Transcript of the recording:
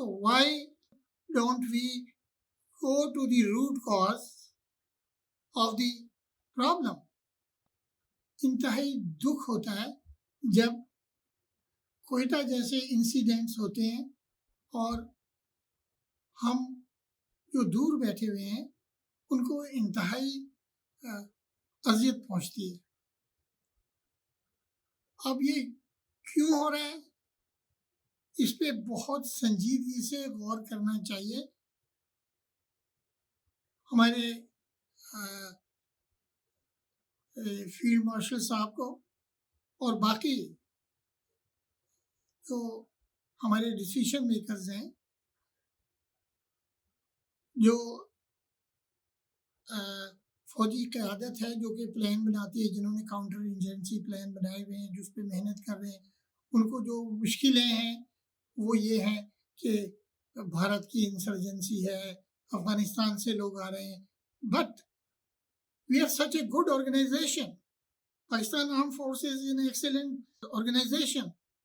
So why don't we go to the root cause of the problem? انتہائی دکھ ہوتا ہے جب کوئٹہ جیسے انسیڈنٹس ہوتے ہیں اور ہم جو دور بیٹھے ہوئے ہیں ان کو انتہائی اذیت پہنچتی ہے. اب یہ کیوں ہو رہا ہے اس پہ بہت سنجیدگی سے غور کرنا چاہیے. ہمارے فیلڈ مارشل صاحب کو اور باقی جو ہمارے ڈیسیشن میکرز ہیں جو فوجی قیادت ہے جو کہ پلان بناتی ہے, جنہوں نے کاؤنٹر انجنسی پلان بنائے ہوئے ہیں, جو اس پہ محنت کر رہے ہیں, ان کو جو مشکلیں ہیں وہ یہ ہیں کہ بھارت کی انسرجنسی ہے, افغانستان سے لوگ آ رہے ہیں. But we are such a good organisation. Pakistan armed forces is an excellent organization.